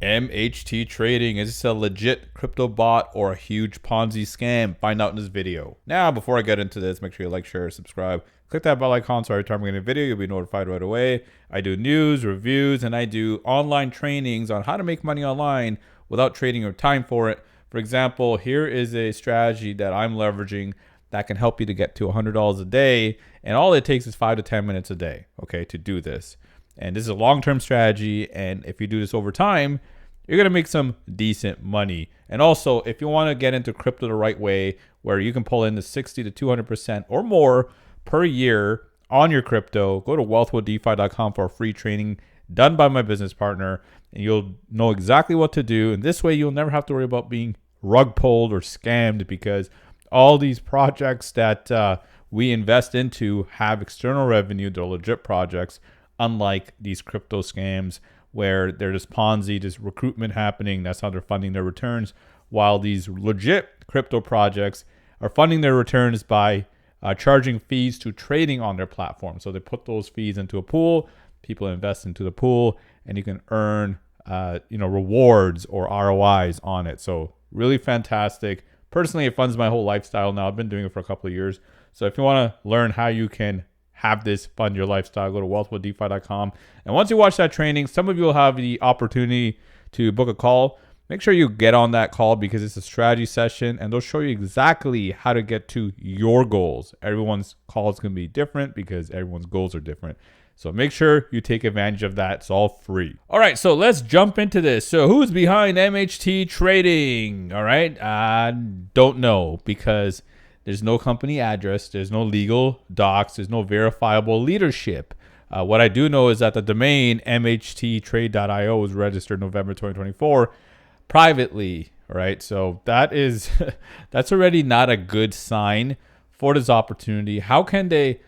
MHT Trading, is this a legit crypto bot or a huge Ponzi scam? Find out in this video. Now, before I get into this, make sure you like, share, subscribe. Click that bell icon so every time I get a video, you'll be notified right away. I do news, reviews, and I do online trainings on how to make money online without trading or time for it. For example, here is a strategy that I'm leveraging that can help you to get to $100 a day. And all it takes is 5 to 10 minutes a day, okay, to do this. And this is a long-term strategy. And if you do this over time, you're going to make some decent money. And also, if you want to get into crypto the right way, where you can pull in the 60 to 200% or more per year on your crypto, go to wealthwithdefi.com for a free training done by my business partner, and you'll know exactly what to do. And this way, you'll never have to worry about being rug pulled or scammed, because all these projects that we invest into have external revenue. They're legit projects, unlike these crypto scams where they're just Ponzi, just recruitment happening. That's how they're funding their returns. While these legit crypto projects are funding their returns by charging fees to trading on their platform. So they put those fees into a pool, people invest into the pool, and you can earn rewards or ROIs on it. So really fantastic. Personally, it funds my whole lifestyle now. I've been doing it for a couple of years. So if you want to learn how you can have this fund your lifestyle, go to wealthwithdefi.com. And once you watch that training, some of you will have the opportunity to book a call. Make sure you get on that call, because it's a strategy session and they'll show you exactly how to get to your goals. Everyone's call is going to be different because everyone's goals are different. So make sure you take advantage of that. It's all free. All right, so let's jump into this. So who's behind MHT Trading? All right, I don't know, because there's no company address, there's no legal docs, there's no verifiable leadership. What I do know is that the domain mhttrade.io was registered November 2024 privately, right? So that's already not a good sign for this opportunity. How can they,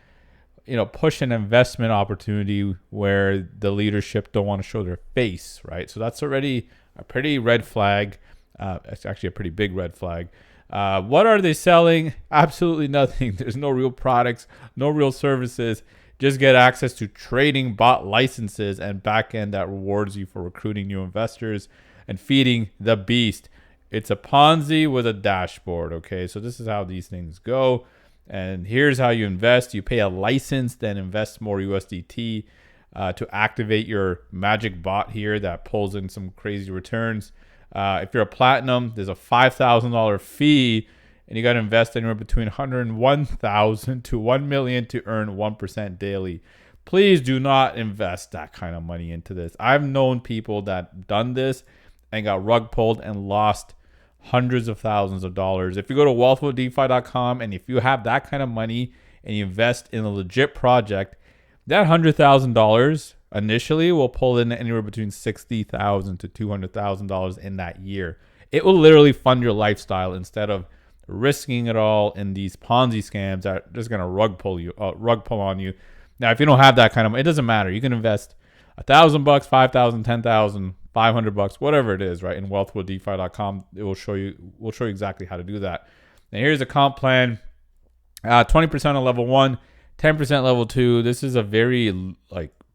push an investment opportunity where the leadership don't want to show their face, right? So that's already a pretty red flag. It's actually a pretty big red flag. What are they selling? Absolutely nothing. There's no real products, no real services. Just get access to trading bot licenses and backend that rewards you for recruiting new investors and feeding the beast. It's a Ponzi with a dashboard, okay? So this is how these things go. And here's how you invest. You pay a license, then invest more USDT to activate your magic bot here that pulls in some crazy returns. If you're a platinum, there's a $5,000 fee, and you got to invest anywhere between $101,000 to $1 million to earn 1% daily. Please do not invest that kind of money into this. I've known people that done this and got rug pulled and lost hundreds of thousands of dollars. If you go to wealthwithdefi.com, and if you have that kind of money and you invest in a legit project, that $100,000 initially will pull in anywhere between $60,000 to $200,000 in that year. It will literally fund your lifestyle instead of risking it all in these Ponzi scams that are just gonna rug pull on you. Now, if you don't have that kind of money, it doesn't matter. You can invest $1,000, $5,000, $10,000, $500, whatever it is, right? In wealthwithdefi.com, we'll show you exactly how to do that. And here's a comp plan: 20% on level 1, 10% level 2. This is a very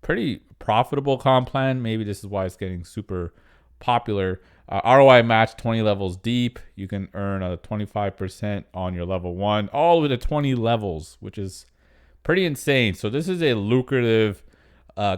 pretty profitable comp plan. Maybe this is why it's getting super popular. ROI match 20 levels deep. You can earn a 25% on your level 1, all the way to 20 levels, which is pretty insane. So this is a lucrative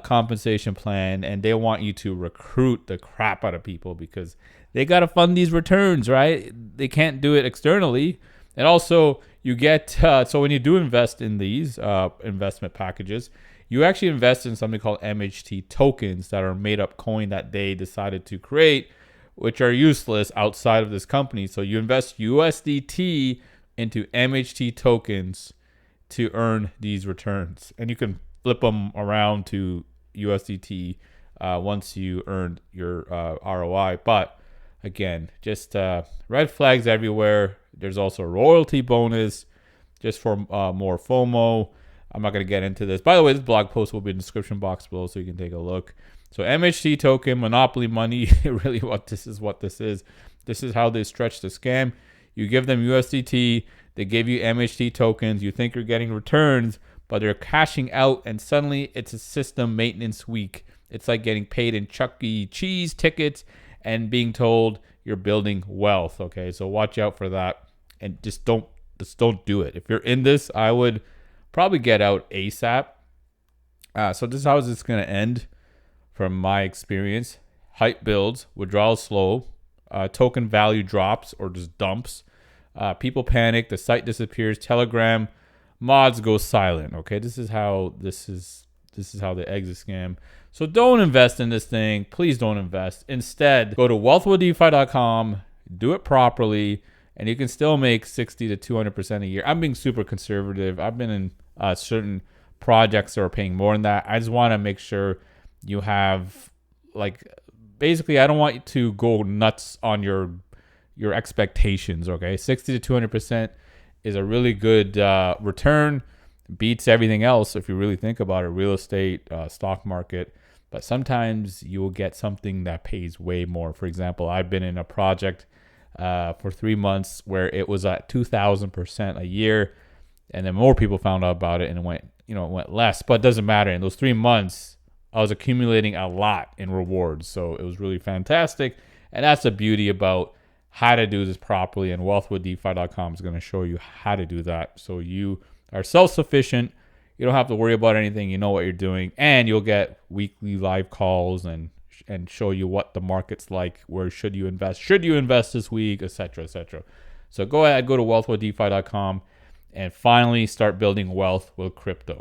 compensation plan, and they want you to recruit the crap out of people because they got to fund these returns, right? They can't do it externally. And also, you get so when you do invest in these investment packages, you actually invest in something called MHT tokens that are made up coin that they decided to create, which are useless outside of this company. So you invest USDT into MHT tokens to earn these returns, and you can flip them around to USDT once you earned your ROI. But again, just red flags everywhere. There's also a royalty bonus just for more FOMO. I'm not going to get into this. By the way, this blog post will be in the description box below, so you can take a look. So MHT token, monopoly money, really what this is. This is how they stretch the scam. You give them USDT, they give you MHT tokens, you think you're getting returns, but they're cashing out, and suddenly it's a system maintenance week. It's like getting paid in Chuck E. Cheese tickets and being told you're building wealth. Okay, so watch out for that, and just don't do it. If you're in this, I would probably get out ASAP. So this is how it's going to end from my experience. Hype builds, withdrawal slow, token value drops or just dumps. People panic, the site disappears, Telegram mods go silent. Okay, this is how the exit scam. So don't invest in this thing. Please don't invest. Instead, go to wealthwithdefi.com, do it properly, and you can still make 60 to 200% a year. I'm being super conservative. I've been in certain projects that are paying more than that. I just want to make sure you have, like, basically, I don't want you to go nuts on your expectations. Okay, 60 to 200% is a really good return. Beats everything else if you really think about it. Real estate, stock market. But sometimes you will get something that pays way more. For example, I've been in a project for 3 months where it was at 2,000% a year, and then more people found out about it, and it went less. But it doesn't matter. In those 3 months, I was accumulating a lot in rewards, so it was really fantastic. And that's the beauty about how to do this properly. And wealthwithdefi.com is going to show you how to do that, so you are self-sufficient. You don't have to worry about anything. You know what you're doing, and you'll get weekly live calls and show you what the market's like. Where should you invest? Should you invest this week, etc., etc. So go ahead, go to wealthwithdefi.com, and finally start building wealth with crypto.